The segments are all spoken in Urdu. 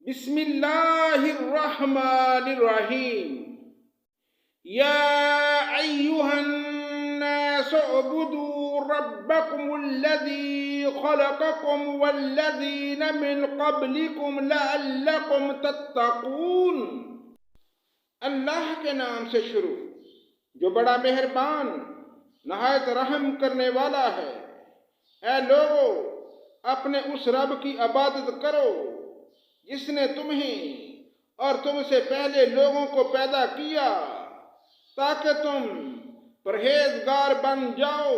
بسم اللہ الرحمن الرحیم یا ایہا الناس اعبدوا ربکم الذی خلقکم والذین من قبلکم لعلکم تتقون۔ اللہ کے نام سے شروع جو بڑا مہربان نہایت رحم کرنے والا ہے۔ اے لوگو، اپنے اس رب کی عبادت کرو جس نے تمہیں اور تم سے پہلے لوگوں کو پیدا کیا تاکہ تم پرہیزگار بن جاؤ۔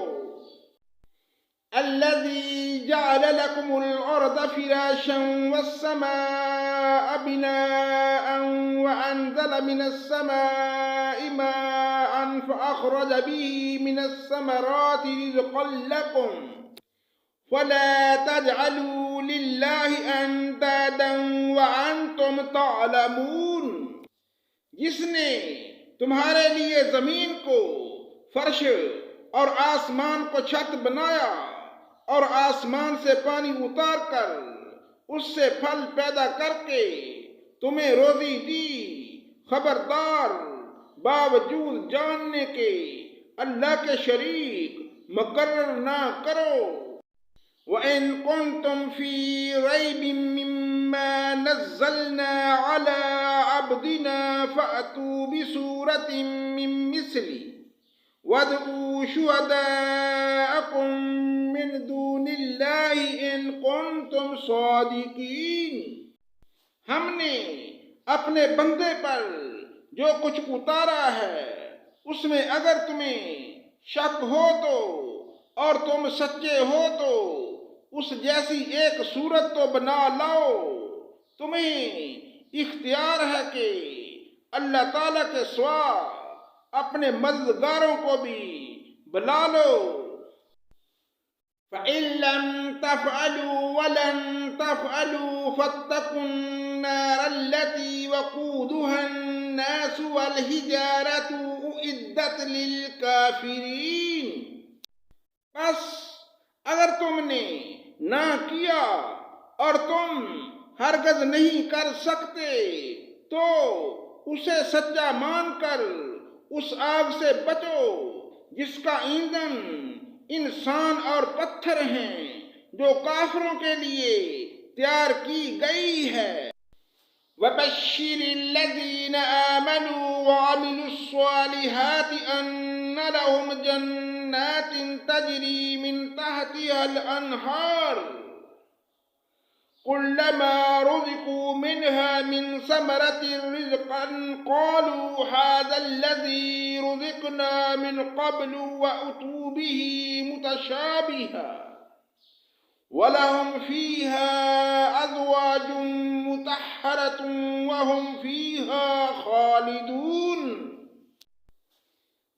الذی جعل لکم الارض فراشا والسماء بناء وانزل من السماء ماء فاخرج به من الثمرات رزقا لکم وَلَا تَجْعَلُوا لِلَّهِ أَنْدَادًا وَأَنْتُمْ تَعْلَمُونَ۔ جس نے تمہارے لیے زمین کو فرش اور آسمان کو چھت بنایا اور آسمان سے پانی اتار کر اس سے پھل پیدا کر کے تمہیں روزی دی، خبردار باوجود جاننے کے اللہ کے شریک مقرر نہ کرو۔ وَإِن كُنتُمْ فِي رَيْبٍ مِّمَّا نَزَّلْنَا عَلَىٰ عَبْدِنَا فَأْتُوا بِسُورَةٍ مِّن مِّثْلِهِ وَادْعُوا شُهَدَاءَكُم مِّن دُونِ اللَّهِ إِن كُنتُمْ صَادِقِينَ۔ ہم نے اپنے بندے پر جو کچھ اتارا ہے اس میں اگر تمہیں شک ہو تو اور تم سچے ہو تو اس جیسی ایک صورت تو بنا لاؤ۔ تمہیں اختیار ہے کہ اللہ تعالیٰ کے سوا اپنے مددگاروں کو بھی بلا لو۔ فَإِن لَّمْ تَفْعَلُوا وَلَن تَفْعَلُوا فَاتَّقُوا النَّارَ الَّتِي وَقُودُهَا النَّاسُ وَالْحِجَارَةُ أُعِدَّتْ لِلْكَافِرِينَ۔ بس اگر تم نے نہ کیا اور تم ہرگز نہیں کر سکتے تو اسے سچا مان کر اس آگ سے بچو جس کا ایندھن انسان اور پتھر ہیں جو کافروں کے لیے تیار کی گئی ہے۔ وَبَشِّرِ الَّذِينَ آمَنُوا وَعَمِلُوا الصَّالِحَاتِ أَنَّ لَهُمْ جَنَّاتٍ تَجْرِي مِن تَحْتِهَا الْأَنْهَارُ كُلَّمَا رُزِقُوا مِنْهَا مِن ثَمَرَةٍ رِزْقًا قَالُوا هَٰذَا الَّذِي رُزِقْنَا مِن قَبْلُ وَأُتُوا بِهِ مُتَشَابِهًا وَلَهُمْ فِيهَا أَزْوَاجٌ مُّطَهَّرَةٌ وَهُمْ فِيهَا خَالِدُونَ۔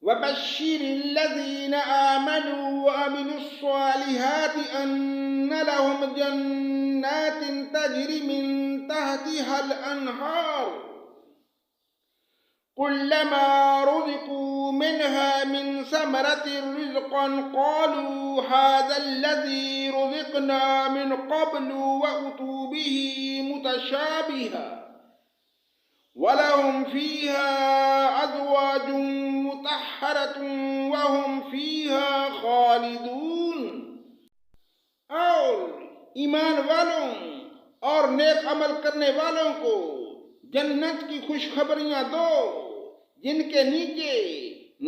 وَبَشِّرِ الَّذِينَ آمَنُوا وَعَمِلُوا الصَّالِحَاتِ أَنَّ لَهُمْ جَنَّاتٍ تَجْرِي مِن تَحْتِهَا الْأَنْهَارُ كُلَّمَا رُزِقُوا مِنْهَا مِن ثَمَرَةٍ رِزْقًا قَالُوا هَٰذَا الَّذِي رُزِقْنَا مِن قَبْلُ وَأُتُوا بِهِ مُتَشَابِهًا وَلَهُمْ فِيهَا أَزْوَاجٌ مُّطَهَّرَةٌ وَهُمْ فِيهَا خَالِدُونَ۔ اور ایمان والوں اور نیک عمل کرنے والوں کو جنت کی خوشخبریاں دو جن کے نیچے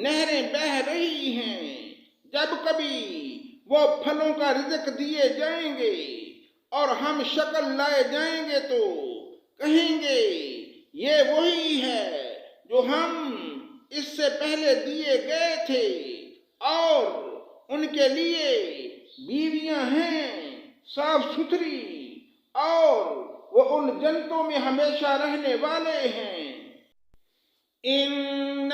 نہریں بہہ رہی ہیں، جب کبھی وہ پھلوں کا رزق دیے جائیں گے اور ہم شکل لائے جائیں گے تو کہیں گے یہ وہی ہے جو ہم اس سے پہلے دیے گئے تھے، اور ان کے لیے بیویاں ہیں صاف ستھری اور وہ ان جنتوں میں ہمیشہ رہنے والے ہیں۔ ان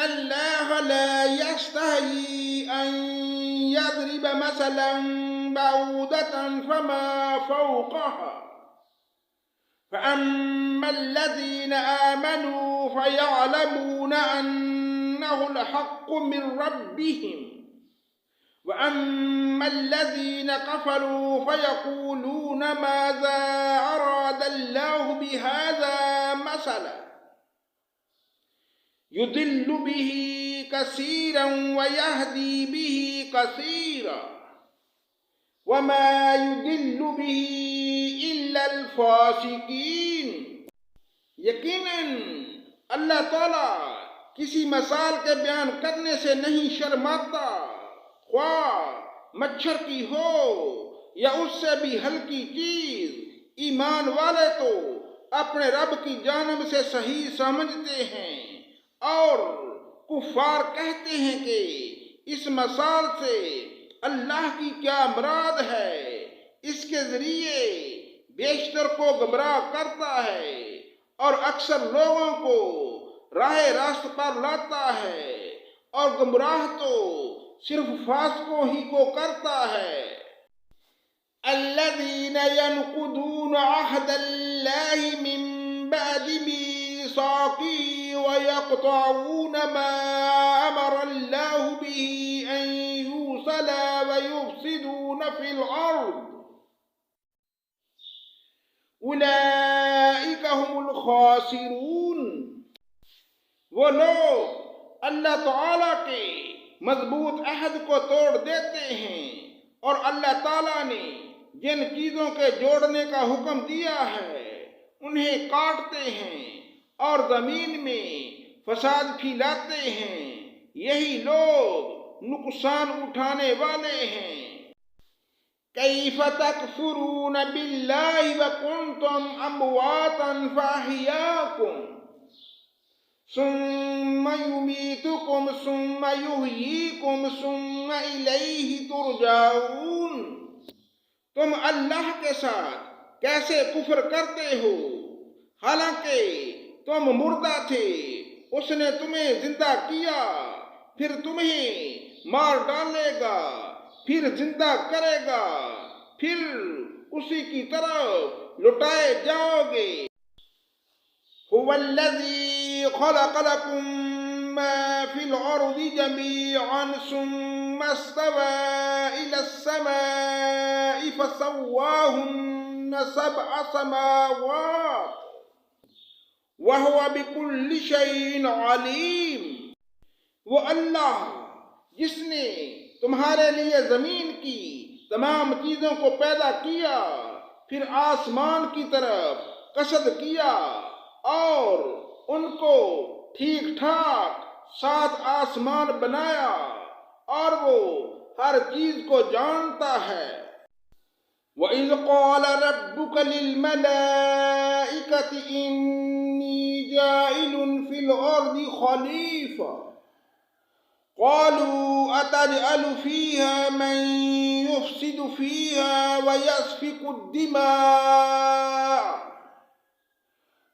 اللہ لا یستحیی ان یضرب مثلا بعوضۃ فما فوقها فأما الذین آمنوا فیعلمون انہ الحق من ربهم وَأَمَّا الَّذِينَ كَفَرُوا فَيَقُولُونَ مَاذَا أَرَادَ اللَّهُ بِهَذَا مَثَلًا يُضِلُّ بِهِ كَثِيرًا وَيَهْدِي بِهِ كَثِيرًا وَمَا يُضِلُّ بِهِ إِلَّا الْفَاسِقِينَ۔ یقیناً اللہ تعالیٰ کسی مثال کے بیان کرنے سے نہیں شرماتا، خواہ مچھر کی ہو یا اس سے بھی ہلکی چیز۔ ایمان والے تو اپنے رب کی جانب سے صحیح سمجھتے ہیں، اور کفار کہتے ہیں کہ اس مثال سے اللہ کی کیا مراد ہے، اس کے ذریعے بیشتر کو گمراہ کرتا ہے اور اکثر لوگوں کو راہ راست پر لاتا ہے، اور گمراہ تو صرف فاسقوں ہی کو کرتا ہے۔ الذين ينقضون عهد الله من بعد ميثاقه ويقطعون ما أمر الله به أن يوصل ويفسدون في الأرض أولئك هم الخاسرون۔ وہ لوگ اللہ تعالیٰ کے مضبوط عہد کو توڑ دیتے ہیں، اور اللہ تعالیٰ نے جن چیزوں کے جوڑنے کا حکم دیا ہے انہیں کاٹتے ہیں اور زمین میں فساد پھیلاتے ہیں، یہی لوگ نقصان اٹھانے والے ہیں۔ کیف تکفرون باللہ وکنتم امواتا فاحیاکم ثم یمیتکم ثم یحییکم ثم الیہ ترجعون۔ تم اللہ کے ساتھ کیسے کفر کرتے ہو، حالانکہ تم مردہ تھے، اس نے تمہیں زندہ کیا، پھر تمہیں مار ڈالے گا، پھر زندہ کرے گا، پھر اسی کی طرف لوٹائے جاؤ گے۔ هو الذی خلق لکم ما فی الارض جمیعا ثم استوى الى السماء فسواہن سبع سماوات وهو بكل شيء علیم۔ وہ اللہ جس نے تمہارے لیے زمین کی تمام چیزوں کو پیدا کیا، پھر آسمان کی طرف قصد کیا اور ان کو ٹھیک ٹھاک 7 آسمان بنایا، اور وہ ہر چیز کو جانتا ہے۔ وَإِذْ قَالَ رَبُّكَ لِلْمَلَائِكَةِ إِنِّي جَاعِلٌ فِي الْأَرْضِ خَلِيفَةً قالوا أتجعل فيها من يفسد فيها ويسفك الدماء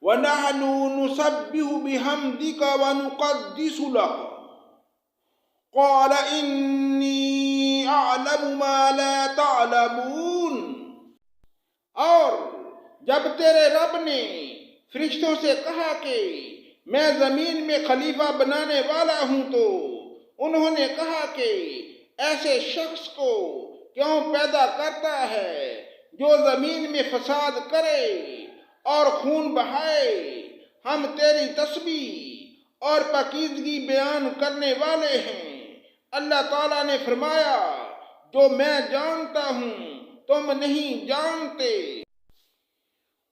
ونحن نسبح بحمدك ونقدس لك قال إني أعلم ما لا تعلمون۔ اور جب تیرے رب نے فرشتوں سے کہا کہ میں زمین میں خلیفہ بنانے والا ہوں، تو انہوں نے کہا کہ ایسے شخص کو کیوں پیدا کرتا ہے جو زمین میں فساد کرے اور خون بہائے؟ ہم تیری تسبیح اور پاکیزگی بیان کرنے والے ہیں۔ اللہ تعالیٰ نے فرمایا، جو میں جانتا ہوں تم نہیں جانتے۔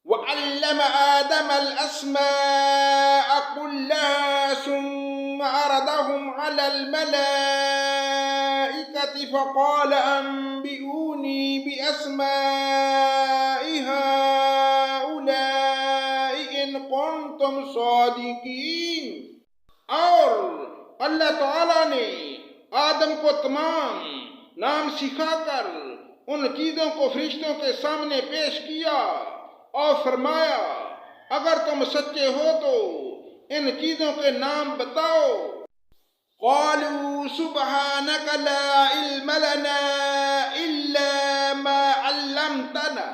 وَعَلَّمَ آدَمَ الْأَسْمَاءَ كُلَّهَا ثُمَّ عَرَضَهُمْ عَلَى الْمَلَائِكَةِ فَقَالَ أَنبِئُونِي بِأَسْمَاءِ هَؤُلَاءِ إِن كُنتُمْ صَادِقِينَ۔ اور اللہ تعالیٰ نے آدم کو تمام نام سکھا کر ان چیزوں کو فرشتوں کے سامنے پیش کیا اور فرمایا، اگر تم سچے ہو تو ان چیزوں کے نام بتاؤ۔ قالوا سبحانك لا علم لنا إلا ما علمتنا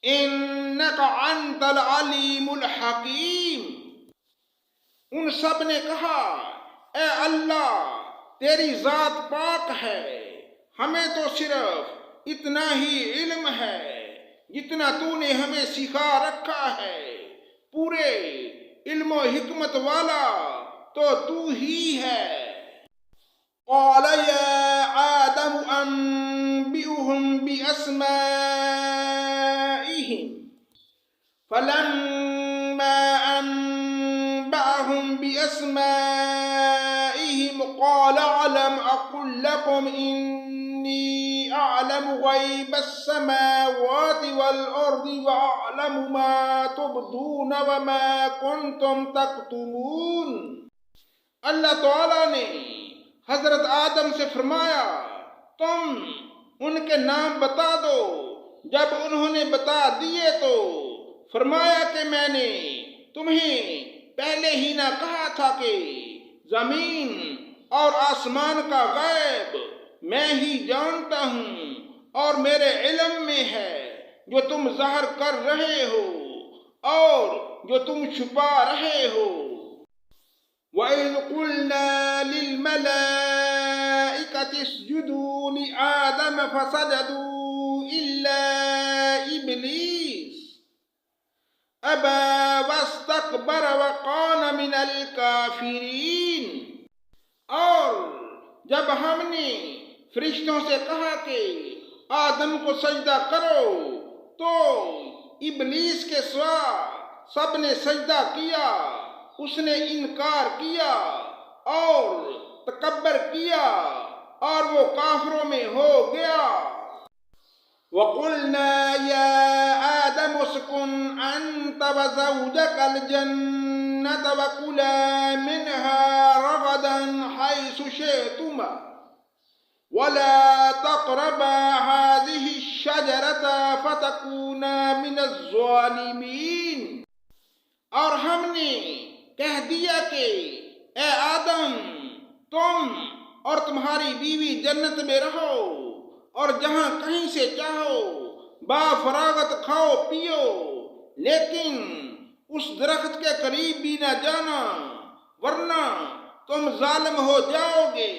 إنك أنت العليم الحكيم۔ ان سب نے کہا، اے اللہ، تیری ذات پاک ہے، ہمیں تو صرف اتنا ہی علم ہے جتنا تو نے ہمیں سکھا رکھا ہے، پورے علم و حکمت والا تو ہی ہے۔ قال يا آدم أنبئهم بأسمائهم فلما أنبأهم بأسمائهم قال ألم أقل لكم إني أعلم غيب السماوات والأرض وأعلم ما تبدون وما كنتم تكتمون۔ اللہ تعالیٰ نے حضرت آدم سے فرمایا، تم ان کے نام بتا دو۔ جب انہوں نے بتا دیے تو فرمایا کہ میں نے تمہیں پہلے ہی نہ کہا تھا کہ زمین اور آسمان کا غیب میں ہی جانتا ہوں، اور میرے علم میں ہے جو تم ظاہر کر رہے ہو اور جو تم چھپا رہے ہو۔ وَإِذْ قُلْنَا لِلْمَلَائِكَةِ اسْجُدُوا لِآدَمَ فَسَجَدُوا إِلَّا إِبْلِيسَ أَبَى وَاسْتَكْبَرَ وَكَانَ مِنَ الْكَافِرِينَ۔ اور جب ہم نے فرشتوں سے کہا کہ آدم کو سجدہ کرو تو ابلیس کے سوا سب نے سجدہ کیا، اس نے انکار کیا اور تکبر کیا اور وہ کافروں میں ہو گیا۔ وَقُلْنَا يَا آدَمُ اسْكُنْ أَنْتَ وَزَوْجَكَ الْجَنَّةَ وَكُلَا مِنْهَا رَغَدًا حَيْثُ شِئْتُمَا وَلَا تَقْرَبَا هَٰذِهِ الشَّجَرَةَ فَتَكُونَا مِنَ الظَّالِمِينَ۔ اور ہم نے کہہ دیا کہ اے آدم، تم اور تمہاری بیوی جنت میں رہو اور جہاں کہیں سے چاہو با فراغت کھاؤ پیو، لیکن اس درخت کے قریب بھی نہ جانا ورنہ تم ظالم ہو جاؤ گے۔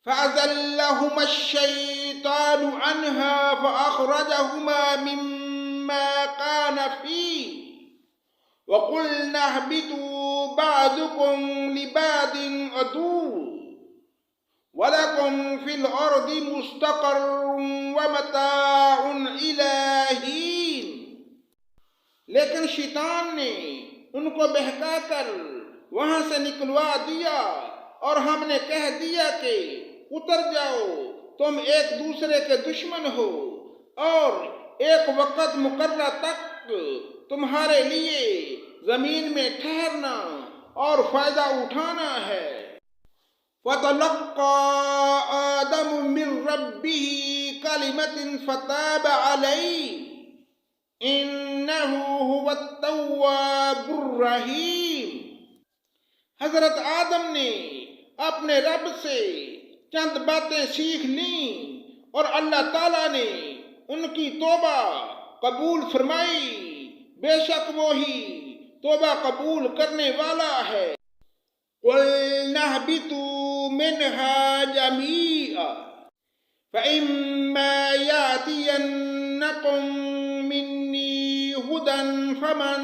فَأَزَلَّهُمَا الشَّيْطَانُ عَنْهَا فَأَخْرَجَهُمَا مِمَّا كَانَ فِيهِ وَقُلْنَا اهْبِطُوا بَعْضُكُمْ لِبَعْضٍ عَدُوٌّ وَلَكُمْ فِي الْأَرْضِ مُسْتَقَرٌّ وَمَتَاعٌ إِلَىٰ حِينٍ۔ لیکن شیطان نے ان کو بہکا کر وہاں سے نکلوا دیا اور ہم نے کہہ دیا کہ اتر جاؤ، تم ایک دوسرے کے دشمن ہو اور ایک وقت مقررہ تک تمہارے لیے زمین میں ٹھہرنا اور فائدہ اٹھانا ہے۔ فَتَلَقَّىٰ آدَمُ مِن رَّبِّهِ كَلِمَاتٍ فَتَابَ عَلَيْهِ إِنَّهُ هُوَ التَّوَّابُ الرَّحِيمُ۔ حضرت آدم نے اپنے رب سے چند باتیں سیکھ لیں اور اللہ تعالیٰ نے ان کی توبہ قبول فرمائی، بے شک وہی توبہ قبول کرنے والا ہے۔ قُلْنَا اهْبِطُوا مِنْهَا جَمِيعًا فَإِمَّا يَأْتِيَنَّكُم مِّنِّي هُدًى فَمَن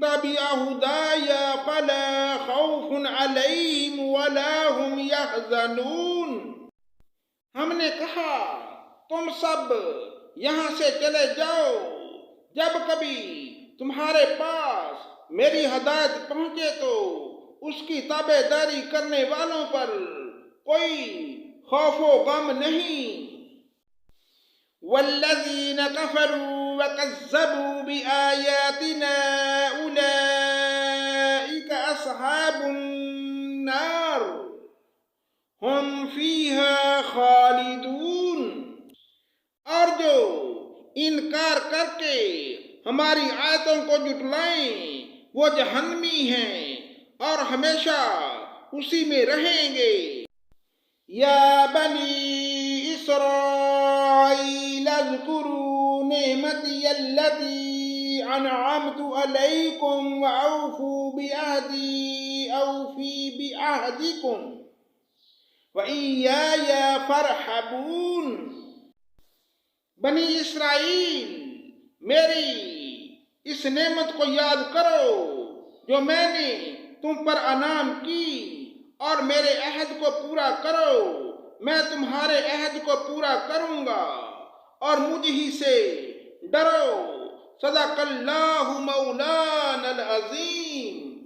تَبِعَ هُدَايَ فَلَا خَوْفٌ عَلَيْهِمْ وَلَا هُمْ يَحْزَنُونَ۔ ہم نے کہا تم سب یہاں سے چلے جاؤ، جب کبھی تمہارے پاس میری ہدایت پہنچے تو اس کی تابع داری کرنے والوں پر کوئی خوف و غم نہیں۔ والذین کفروا وکذبوا بآیاتنا اولئک اصحاب النار ہم فیہا خالدون۔ اور جو انکار کر کے ہماری آیتوں کو جھٹلائیں وہ جہنمی ہیں اور ہمیشہ اسی میں رہیں گے۔ یا بنی اسرائیل اذکروا نعمتی التی انعمت علیکم واوفوا بعہدی اوفی بعہدکم وَإِيَّايَ فَارْحَبُونِ۔ بنی اسرائیل، میری اس نعمت کو یاد کرو جو میں نے تم پر انعام کی، اور میرے عہد کو پورا کرو، میں تمہارے عہد کو پورا کروں گا، اور مجھ ہی سے ڈرو۔ صدق اللہ مولانا العظیم۔